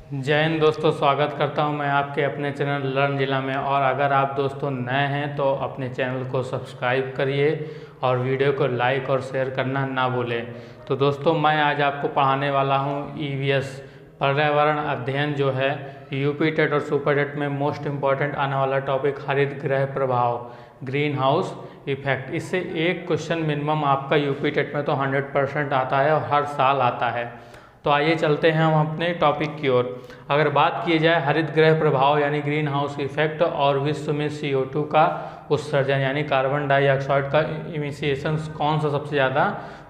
जय हिंद दोस्तों, स्वागत करता हूं मैं आपके अपने चैनल लर्न जिला में। और अगर आप दोस्तों नए हैं तो अपने चैनल को सब्सक्राइब करिए और वीडियो को लाइक और शेयर करना ना भूलें। तो दोस्तों मैं आज आपको पढ़ाने वाला हूं ईवीएस पर्यावरण अध्ययन जो है यूपी टेट और सुपर टेट में मोस्ट इम्पॉर्टेंट आने वाला टॉपिक हरित गृह प्रभाव, ग्रीन हाउस इफेक्ट। इससे एक क्वेश्चन मिनिमम आपका यूपी टेट में तो 100% आता है और हर साल आता है। तो आइए चलते हैं हम अपने टॉपिक की ओर। अगर बात की जाए हरित गृह प्रभाव यानी ग्रीन हाउस इफेक्ट और विश्व में CO2 का उत्सर्जन यानी कार्बन डाइऑक्साइड का इमिसिएशन कौन सा सबसे ज़्यादा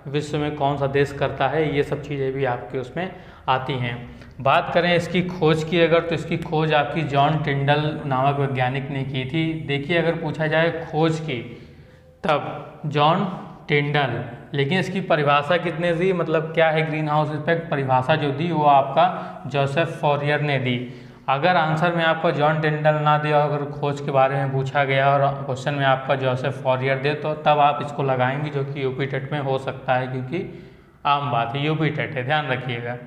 विश्व में कौन सा देश करता है, ये सब चीज़ें भी आपके उसमें आती हैं। बात करें इसकी खोज की अगर, तो इसकी खोज आपकी जॉन टिंडल नामक वैज्ञानिक ने की थी। देखिए अगर पूछा जाए खोज की तब जॉन टिंडल, लेकिन इसकी परिभाषा कितने दी, मतलब क्या है ग्रीन हाउस इफेक्ट, परिभाषा जो दी वो आपका जोसेफ फॉरियर ने दी। अगर आंसर में आपका जॉन टिंडल ना दे और अगर खोज के बारे में पूछा गया और क्वेश्चन में आपका जोसेफ फॉरियर दे तो तब आप इसको लगाएंगे, जो कि यूपी टेट में हो सकता है क्योंकि आम बात है, यूपी टेट है, ध्यान रखिएगा।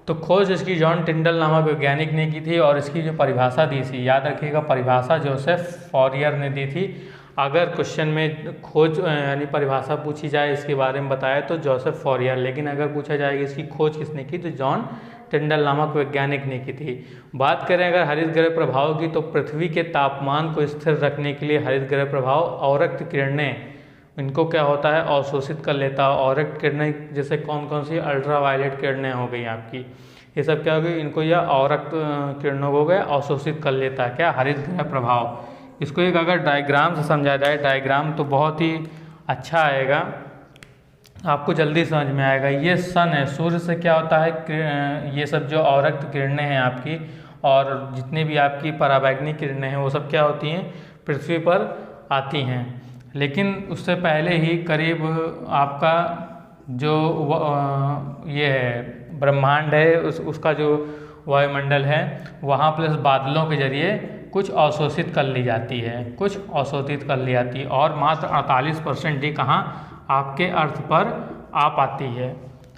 तो खोज इसकी जॉन टिंडल नामक वैज्ञानिक ने की थी और इसकी जो परिभाषा दी थी, याद रखिएगा, परिभाषा जोसेफ फॉरियर ने दी थी। अगर क्वेश्चन में खोज यानी परिभाषा पूछी जाए इसके बारे में बताया तो जोसेफ फॉरियर, लेकिन अगर पूछा जाए इसकी खोज किसने की तो जॉन टिंडल नामक वैज्ञानिक ने की थी। बात करें अगर हरित गृह प्रभाव की, तो पृथ्वी के तापमान को स्थिर रखने के लिए हरित गृह प्रभाव अवरक्त किरणें, इनको क्या होता है अवशोषित कर लेता है। अवरक्त किरणें जैसे कौन कौन सी, अल्ट्रावायलेट किरणें हो गई आपकी, ये सब क्या हो गई, इनको यह अवरक्त किरणों को गए अवशोषित कर लेता है क्या, हरित गृह प्रभाव। इसको एक अगर डायग्राम से समझा जाए, डायग्राम तो बहुत ही अच्छा आएगा, आपको जल्दी समझ में आएगा। ये सन है, सूर्य से क्या होता है, ये सब जो अवरक्त किरणें हैं आपकी और जितनी भी आपकी पराबैंगनी किरणें हैं वो सब क्या होती हैं, पृथ्वी पर आती हैं। लेकिन उससे पहले ही करीब आपका जो ये है ब्रह्मांड है उसका जो वायुमंडल है वहाँ प्लस बादलों के जरिए कुछ अवशोषित कर ली जाती है, कुछ अवशोषित कर ली जाती है और मात्र 48% ही कहाँ आपके अर्थ पर आ पाती है।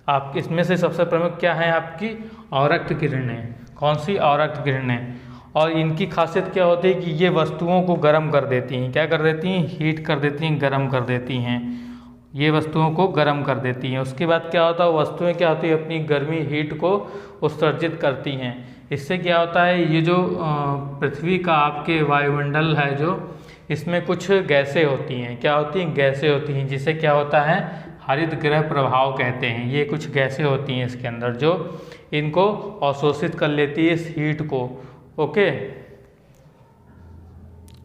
आप इसमें से सबसे प्रमुख क्या है आपकी अवरक्त किरणें, कौन सी अवरक्त किरणें, और इनकी खासियत क्या होती है कि ये वस्तुओं को गर्म कर देती हैं, क्या कर देती हैं, हीट कर देती हैं, गर्म कर देती हैं, ये वस्तुओं को गर्म कर देती हैं। उसके बाद क्या होता है, वस्तुएं क्या होती है अपनी गर्मी हीट को उत्सर्जित करती हैं। इससे क्या होता है, ये जो पृथ्वी का आपके वायुमंडल है जो, इसमें कुछ गैसें होती हैं, क्या होती हैं, गैसें होती हैं, जिसे क्या होता है हरित गृह प्रभाव कहते हैं। ये कुछ गैसें होती हैं इसके अंदर जो इनको अवशोषित कर लेती है इस हीट को, ओके।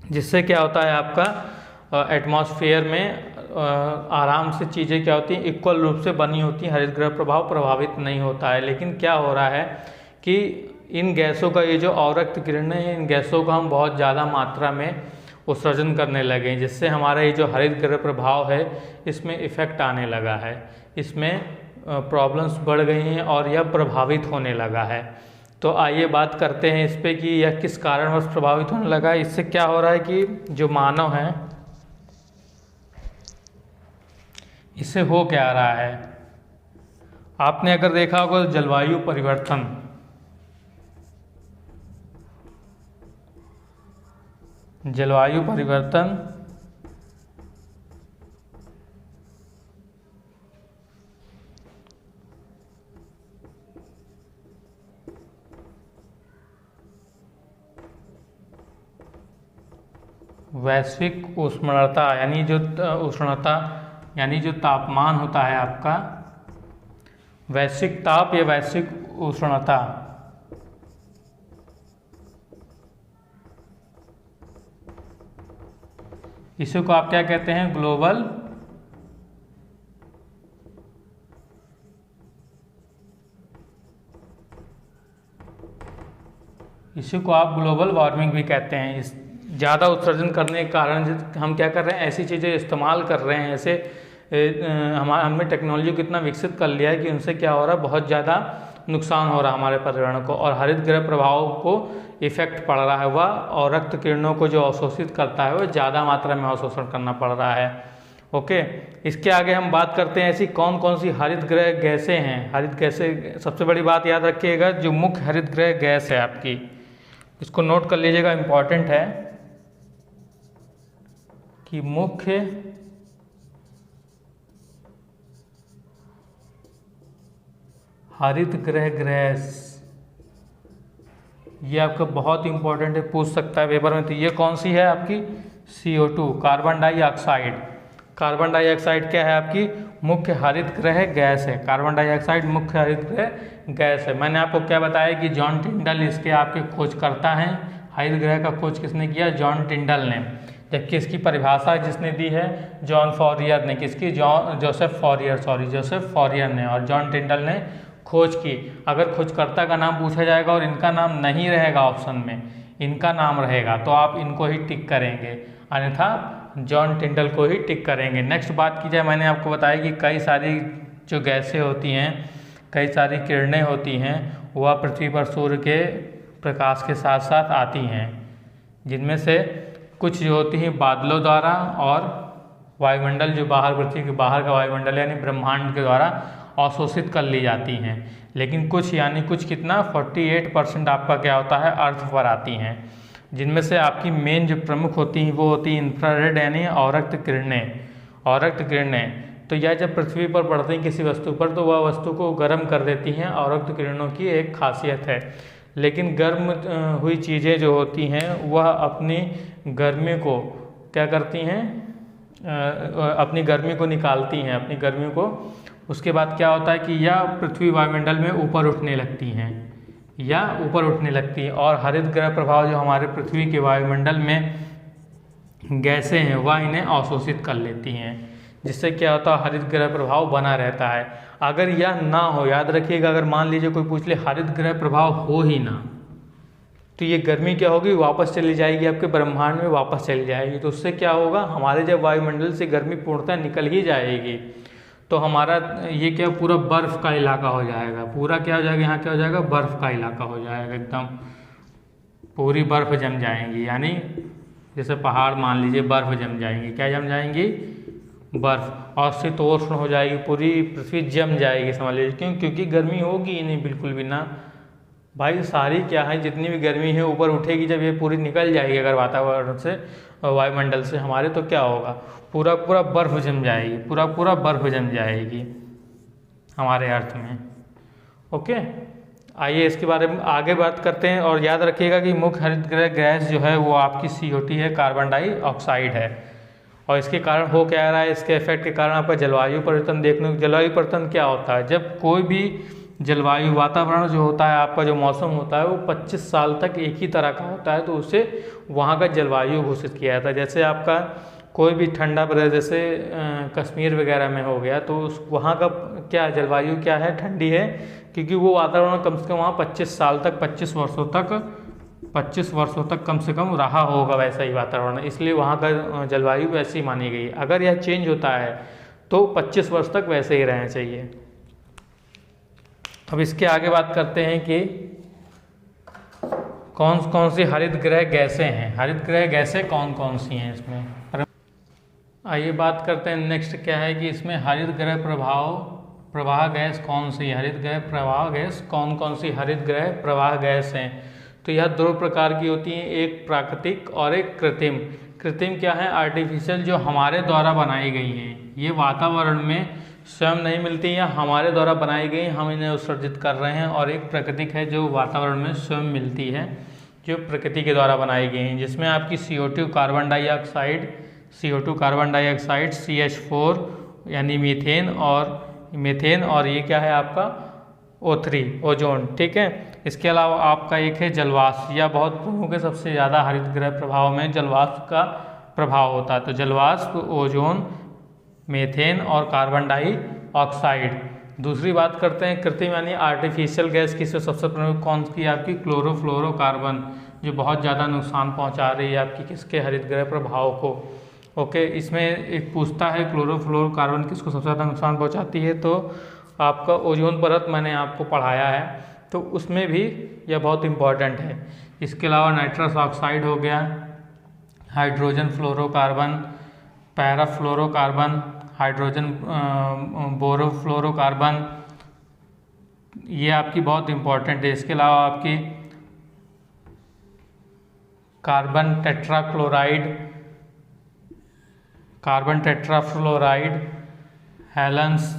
जिससे क्या होता है आपका एटमॉस्फेयर में आराम से चीज़ें क्या होती हैं, इक्वल रूप से बनी होती हैं, हरित गृह प्रभाव प्रभावित नहीं होता है। लेकिन क्या हो रहा है कि इन गैसों का, ये जो अवरक्त किरणें हैं, इन गैसों का हम बहुत ज़्यादा मात्रा में उत्सर्जन करने लगे हैं, जिससे हमारा ये जो हरित गृह प्रभाव है इसमें इफेक्ट आने लगा है, इसमें प्रॉब्लम्स बढ़ गई हैं और यह प्रभावित होने लगा है। तो आइए बात करते हैं इस पे कि यह किस कारणवश प्रभावित होने लगा है। इससे क्या हो रहा है कि जो मानव है इससे हो क्या रहा है, आपने अगर देखा होगा जलवायु परिवर्तन, जलवायु परिवर्तन वैश्विक उष्णता यानी जो उष्णता यानी जो तापमान होता है आपका, वैश्विक ताप या वैश्विक उष्णता, इसी को आप क्या कहते हैं, ग्लोबल इसी को आप ग्लोबल वार्मिंग भी कहते हैं। इस ज़्यादा उत्सर्जन करने के कारण हम क्या कर रहे हैं, ऐसी चीज़ें इस्तेमाल कर रहे हैं, ऐसे हमने टेक्नोलॉजी को इतना विकसित कर लिया है कि उनसे क्या हो रहा है, बहुत ज़्यादा नुकसान हो रहा है हमारे पर्यावरण को और हरित गृह प्रभाव को इफेक्ट पड़ रहा है वह, और रक्त किरणों को जो अवशोषित करता है वह ज़्यादा मात्रा में अवशोषण करना पड़ रहा है, ओके, इसके आगे हम बात करते हैं ऐसी कौन कौन सी हरित गृह गैसें हैं। हरित गैसें, सबसे बड़ी बात याद रखिएगा, जो मुख्य हरित गृह गैस है आपकी, इसको नोट कर लीजिएगा, इम्पॉर्टेंट है कि मुख्य हरित गृह गैस, ये आपका बहुत इंपॉर्टेंट है, पूछ सकता है पेपर में। तो ये कौन सी है आपकी, CO2, carbon dioxide. Carbon dioxide क्या है आपकी, मुख्य हरित गृह गैस है। कार्बन डाइऑक्साइड मुख्य हरित गृह गैस है। मैंने आपको क्या बताया कि जॉन टिंडल इसके आपके खोजकर्ता हैं। हरित गृह का खोज किसने किया, जॉन टिंडल ने। जबकि इसकी परिभाषा जिसने दी है, जॉन फॉरियर ने। किसकी, जोसेफ फॉरियर ने, और जॉन टिंडल ने खोज की। अगर खोजकर्ता का नाम पूछा जाएगा और इनका नाम नहीं रहेगा ऑप्शन में, इनका नाम रहेगा, तो आप इनको ही टिक करेंगे, अन्यथा जॉन टिंडल को ही टिक करेंगे। नेक्स्ट बात की जाए, मैंने आपको बताया कि कई सारी जो गैसें होती हैं, कई सारी किरणें होती हैं, वह पृथ्वी पर सूर्य के प्रकाश के साथ साथ आती हैं, जिनमें से कुछ जो होती हैं बादलों द्वारा और वायुमंडल, जो बाहर पृथ्वी के बाहर का वायुमंडल यानी ब्रह्मांड के द्वारा अवशोषित कर ली जाती हैं। लेकिन कुछ यानी कुछ कितना 48% आपका क्या होता है, अर्थ पर आती हैं, जिनमें से आपकी मेन जो प्रमुख होती हैं वो होती है इंफ्रारेड यानी औरक्त किरणें। तो यह जब पृथ्वी पर पड़ती हैं किसी वस्तु पर, तो वह वस्तु को गर्म कर देती हैं। औरक्त किरणों की एक खासियत है। लेकिन गर्म हुई चीज़ें जो होती हैं वह अपनी गर्मी को क्या करती हैं, अपनी गर्मी को निकालती हैं, अपनी गर्मी को। उसके बाद क्या होता है कि यह पृथ्वी वायुमंडल में ऊपर उठने लगती हैं, और हरित गृह प्रभाव जो हमारे पृथ्वी के वायुमंडल में गैसें हैं वह इन्हें अवशोषित कर लेती हैं, जिससे क्या होता है, हरित गृह प्रभाव बना रहता है। अगर यह ना हो, याद रखिएगा, अगर मान लीजिए कोई पूछ ले हरित गृह प्रभाव हो ही ना, तो ये गर्मी क्या होगी, वापस चली जाएगी, आपके ब्रह्मांड में वापस चली जाएगी। तो उससे क्या होगा, हमारे जब वायुमंडल से गर्मी पूर्णतः निकल ही जाएगी, तो हमारा ये क्या पूरा बर्फ़ का इलाका हो जाएगा। पूरा क्या हो जाएगा, यहाँ क्या हो जाएगा, बर्फ़ का इलाका हो जाएगा, एकदम पूरी बर्फ़ जम जाएंगी। यानी जैसे पहाड़ मान लीजिए, बर्फ़ जम जाएंगी। क्या जम जाएंगी, बर्फ़। और शीतोष्ण हो जाएगी, पूरी पृथ्वी जम जाएगी, समझ लीजिए। क्यों, क्योंकि गर्मी होगी ही नहीं बिल्कुल भी ना भाई। सारी क्या है, जितनी भी गर्मी है ऊपर उठेगी, जब ये पूरी निकल जाएगी अगर वातावरण से, वायुमंडल से हमारे, तो क्या होगा, पूरा बर्फ़ जम जाएगी, पूरा बर्फ़ जम जाएगी हमारे अर्थ में। ओके, आइए इसके बारे में आगे बात करते हैं। और याद रखिएगा कि मुख्य हरित गृह गैस जो है वो आपकी CO2 है, कार्बन डाइऑक्साइड है। और इसके कारण हो क्या रहा है, इसके इफेक्ट के कारण आपका जलवायु परिवर्तन देखने को। जलवायु परिवर्तन क्या होता है, जब कोई भी जलवायु वातावरण जो होता है, आपका जो मौसम होता है, वो 25 साल तक एक ही तरह का होता है, तो उसे वहाँ का जलवायु घोषित किया जाता है। जैसे आपका कोई भी ठंडा प्रदेश, जैसे कश्मीर वगैरह में हो गया, तो उस वहाँ का क्या जलवायु क्या है, ठंडी है, क्योंकि वो वातावरण कम से कम वहाँ 25 साल तक 25 वर्षों तक कम से कम रहा होगा वैसा ही वातावरण, इसलिए वहाँ का जलवायु वैसी मानी गई। अगर यह चेंज होता है तो 25 वर्ष तक वैसे ही रहना चाहिए। अब इसके आगे बात करते हैं कि कौन कौन सी हरित गृह गैसें हैं। हरित गृह गैसें कौन कौन सी हैं इसमें, आइए बात करते हैं। नेक्स्ट क्या है कि इसमें हरित गृह प्रवाह गैस कौन सी है, हरित गृह प्रवाह गैस कौन कौन सी हरित गृह प्रवाह गैस हैं। तो यह दो प्रकार की होती हैं, एक प्राकृतिक और एक कृत्रिम। कृत्रिम क्या है, आर्टिफिशियल, जो हमारे द्वारा बनाई गई हैं। ये वातावरण में स्वयं नहीं मिलती या हमारे द्वारा बनाई गई, हम इन्हें उत्सर्जित कर रहे हैं। और एक प्राकृतिक है जो वातावरण में स्वयं मिलती है, जो प्रकृति के द्वारा बनाई गई हैं, जिसमें आपकी CO2 कार्बन डाइऑक्साइड, CH4 यानी मीथेन, और ये क्या है आपका O3 ओजोन, ठीक है। इसके अलावा आपका एक है जलवाष्प, या बहुत प्रमुख है, सबसे ज़्यादा हरित गृह प्रभाव में जलवाष्प का प्रभाव होता है। तो जलवाष्प, ओजोन, मीथेन और कार्बन डाइऑक्साइड। दूसरी बात करते हैं कृत्रिम यानी आर्टिफिशियल गैस की। सबसे प्रमुख कौन सी आपकी क्लोरोफ्लोरोकार्बन, जो बहुत ज़्यादा नुकसान पहुंचा रही है आपकी किसके, हरित गृह प्रभाव को। ओके, इसमें एक पूछता है क्लोरोफ्लोरोकार्बन किसको सबसे ज़्यादा नुकसान पहुंचाती है, तो आपका ओजोन परत मैंने आपको पढ़ाया है, तो उसमें भी यह बहुत इम्पॉर्टेंट है। इसके अलावा नाइट्रस ऑक्साइड हो गया, हाइड्रोजन फ्लोरोकार्बन, पैराफ्लोरोकार्बन, हाइड्रोजन बोरोफ्लोरोकार्बन, ये आपकी बहुत इंपॉर्टेंट है। इसके अलावा आपकी कार्बन टेट्राफ्लोराइड, हेलेंस,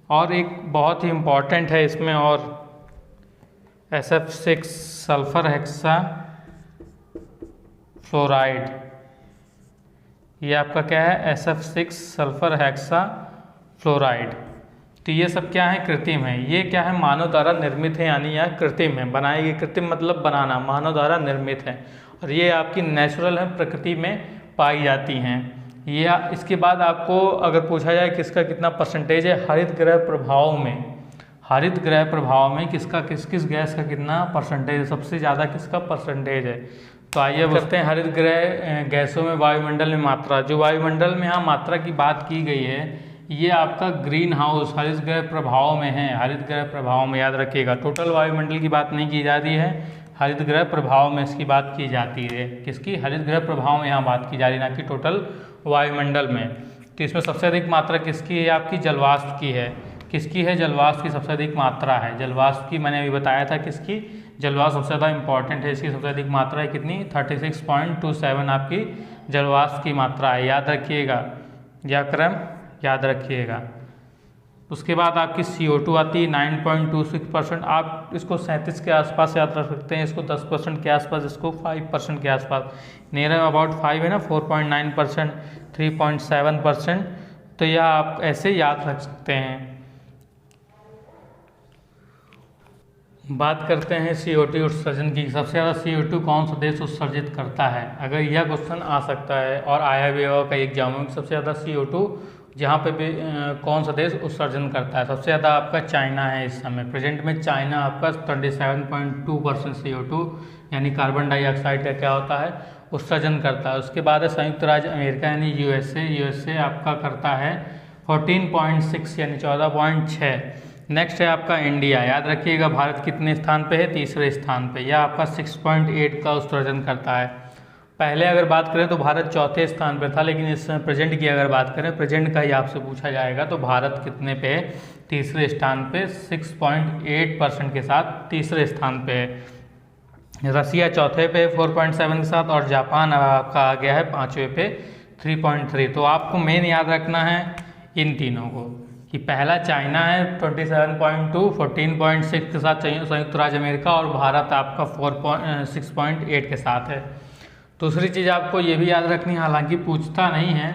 और एक बहुत ही इम्पॉर्टेंट है इसमें और SF6 सल्फर हेक्सा फ्लोराइड। ये आपका क्या है? SF6 sulphur hexa fluoride. तो ये सब क्या है? कृत्रिम है। ये क्या है? मानव द्वारा निर्मित है, यानी यह कृत्रिम है, बनाई गई। कृत्रिम मतलब बनाना, मानव द्वारा निर्मित है। और ये आपकी नेचुरल है, प्रकृति में पाई जाती हैं। ये इसके बाद आपको अगर पूछा जाए किसका कितना परसेंटेज है हरित गृह प्रभाव में किसका किस गैस का कितना परसेंटेज है, सबसे ज़्यादा किसका परसेंटेज है। तो आइए करते हैं हरित गृह गैसों में वायुमंडल में मात्रा। जो वायुमंडल में यहाँ मात्रा की बात की गई है, ये आपका ग्रीन हाउस हरित गृह प्रभाव में है। हरित गृह प्रभाव में याद रखिएगा, टोटल वायुमंडल की बात नहीं की जाती है, हरित गृह प्रभाव में इसकी बात की जाती है। किसकी? हरित गृह प्रभाव में यहाँ बात की जा रही है, ना कि टोटल वायुमंडल में। तो इसमें सबसे अधिक मात्रा किसकी है? आपकी जलवाष्प की है। किसकी है? जलवाष्प की सबसे अधिक मात्रा है। जलवाष्प की मैंने अभी बताया था किसकी, जलवाष्प सबसे ज़्यादा इंपॉर्टेंट है। इसकी सबसे अधिक मात्रा है कितनी? 36.27 आपकी जलवाष्प की मात्रा है। याद रखिएगा, यह क्रम याद रखिएगा। उसके बाद आपकी CO2 आती है 9.26%। आप इसको 37 के आसपास याद रख सकते हैं, इसको 10% के आसपास, इसको 5% के आसपास। नियर अबाउट 5 है ना, 4.9%, 3.7%। तो यह आप ऐसे याद रख सकते हैं। बात करते हैं CO2 उत्सर्जन की। सबसे ज़्यादा CO2 कौन सा देश उत्सर्जित करता है? अगर यह क्वेश्चन आ सकता है और आया भी होगा कई एग्जाम में, सबसे ज़्यादा CO2 जहाँ पे भी कौन सा देश उत्सर्जन करता है? सबसे ज़्यादा आपका चाइना है। इस समय प्रेजेंट में चाइना आपका 27.2% CO2 यानी कार्बन डाइऑक्साइड का क्या होता है? उत्सर्जन करता है। उसके बाद है संयुक्त राज्य अमेरिका यानी USA आपका करता है 14.6 यानी 14.6। नेक्स्ट है आपका इंडिया। याद रखिएगा, भारत कितने स्थान पे है? तीसरे स्थान पे। यह आपका 6.8 का उत्सर्जन करता है। पहले अगर बात करें तो भारत चौथे स्थान पर था, लेकिन इस समय प्रेजेंट की अगर बात करें, प्रेजेंट का ही आपसे पूछा जाएगा, तो भारत कितने पे है? तीसरे स्थान पे 6.8% के साथ तीसरे स्थान पे है। रसिया चौथे पे 4.7 के साथ, और जापान आपका आ गया है पाँचवें पे 3.3। तो आपको मेन याद रखना है इन तीनों को, कि पहला चाइना है 27.2, 14.6 के साथ संयुक्त राज्य अमेरिका, और भारत आपका 6.8 के साथ है। दूसरी चीज़ आपको ये भी याद रखनी है, हालांकि पूछता नहीं है,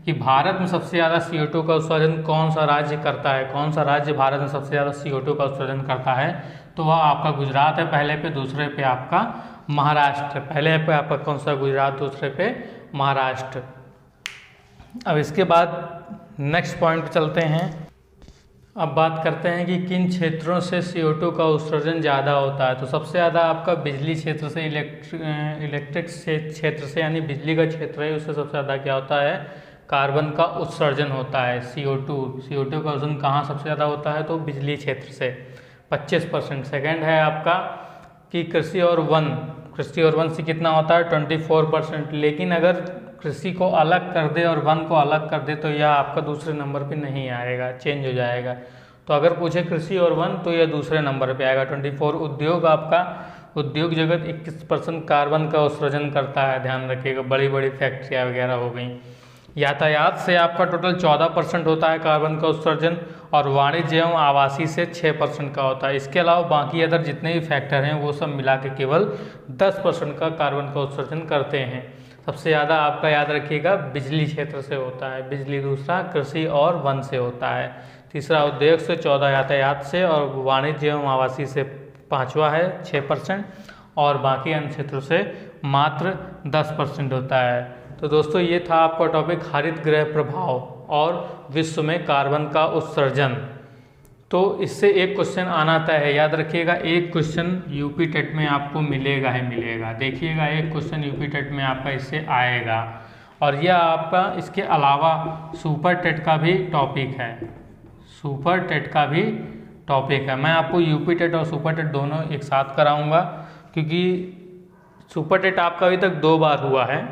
कि भारत में सबसे ज़्यादा CO2 का उत्सर्जन कौन सा राज्य करता है? कौन सा राज्य भारत में सबसे ज़्यादा CO2 का उत्सर्जन करता है? तो वह आपका गुजरात है पहले पे, दूसरे पे आपका महाराष्ट्र। पहले पे आपका कौन सा? गुजरात, दूसरे पे महाराष्ट्र। अब इसके बाद नेक्स्ट पॉइंट पे चलते हैं। अब बात करते हैं कि किन क्षेत्रों से CO2 का उत्सर्जन ज़्यादा होता है। तो सबसे ज़्यादा आपका बिजली क्षेत्र से, इलेक्ट्रिक क्षेत्र से, यानी बिजली का क्षेत्र है, उससे सबसे ज़्यादा क्या होता है? कार्बन का उत्सर्जन होता है। CO2 का उत्सर्जन कहाँ सबसे ज़्यादा होता है? तो बिजली क्षेत्र से 25%। सेकेंड है आपका कि कृषि और वन से कितना होता है? 24%। लेकिन अगर कृषि को अलग कर दे और वन को अलग कर दे तो यह आपका दूसरे नंबर पे नहीं आएगा, चेंज हो जाएगा। तो अगर पूछे कृषि और वन तो यह दूसरे नंबर पे आएगा 24। उद्योग जगत 21% कार्बन का उत्सर्जन करता है, ध्यान रखिएगा, बड़ी बड़ी फैक्ट्रियाँ वगैरह हो गई। यातायात से आपका टोटल 14% होता है कार्बन का उत्सर्जन, और वाणिज्य एवं आवासीय से 6% का होता है। इसके अलावा बाकी अदर जितने भी फैक्टर हैं वो सब मिला के केवल 10% का कार्बन का उत्सर्जन करते हैं। सबसे ज़्यादा आपका याद रखिएगा बिजली क्षेत्र से होता है बिजली, दूसरा कृषि और वन से होता है, तीसरा उद्योग से, 14 यातायात से, और वाणिज्य एवं आवासीय से पाँचवा है 6%, और बाकी अन्य क्षेत्रों से मात्र 10% होता है। तो दोस्तों ये था आपका टॉपिक हरित गृह प्रभाव और विश्व में कार्बन का उत्सर्जन। तो इससे एक क्वेश्चन आना तय है, याद रखिएगा, एक क्वेश्चन यूपी टेट में आपको मिलेगा ही मिलेगा। देखिएगा एक क्वेश्चन यूपी टेट में आपका इससे आएगा, और यह आपका इसके अलावा सुपर टेट का भी टॉपिक है। सुपर टेट का भी टॉपिक है। मैं आपको यूपी टेट और सुपर टेट दोनों एक साथ कराऊंगा, क्योंकि सुपर टेट आपका अभी तक 2 बार हुआ है,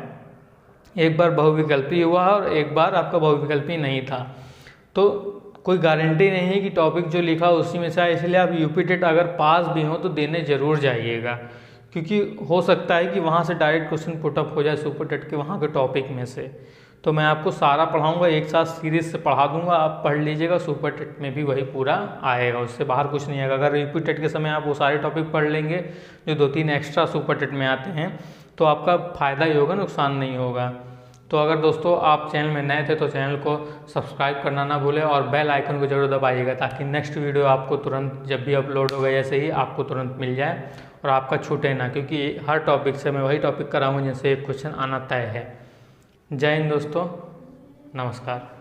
एक बार बहुविकल्पी हुआ और एक बार आपका बहुविकल्पी नहीं था। तो कोई गारंटी नहीं है कि टॉपिक जो लिखा उसी में से आए, इसलिए आप यूपी टेट अगर पास भी हो तो देने ज़रूर जाइएगा, क्योंकि हो सकता है कि वहाँ से डायरेक्ट क्वेश्चन पुटअप हो जाए सुपर टेट के वहाँ के टॉपिक में से। तो मैं आपको सारा पढ़ाऊँगा, एक साथ सीरीज से पढ़ा दूंगा, आप पढ़ लीजिएगा, सुपर टेट में भी वही पूरा आएगा, उससे बाहर कुछ नहीं आएगा। अगर यूपी टेट के समय आप वो सारे टॉपिक पढ़ लेंगे जो 2-3 एक्स्ट्रा सुपर टेट में आते हैं, तो आपका फ़ायदा ही होगा, नुकसान नहीं होगा। तो अगर दोस्तों आप चैनल में नए थे तो चैनल को सब्सक्राइब करना ना भूलें और बेल आइकन को जरूर दबाइएगा, ताकि नेक्स्ट वीडियो आपको तुरंत जब भी अपलोड होगा जैसे ही आपको तुरंत मिल जाए और आपका छूटे ना, क्योंकि हर टॉपिक से मैं वही टॉपिक कराऊंगा जिनसे एक क्वेश्चन आना तय है। जय हिंद दोस्तों, नमस्कार।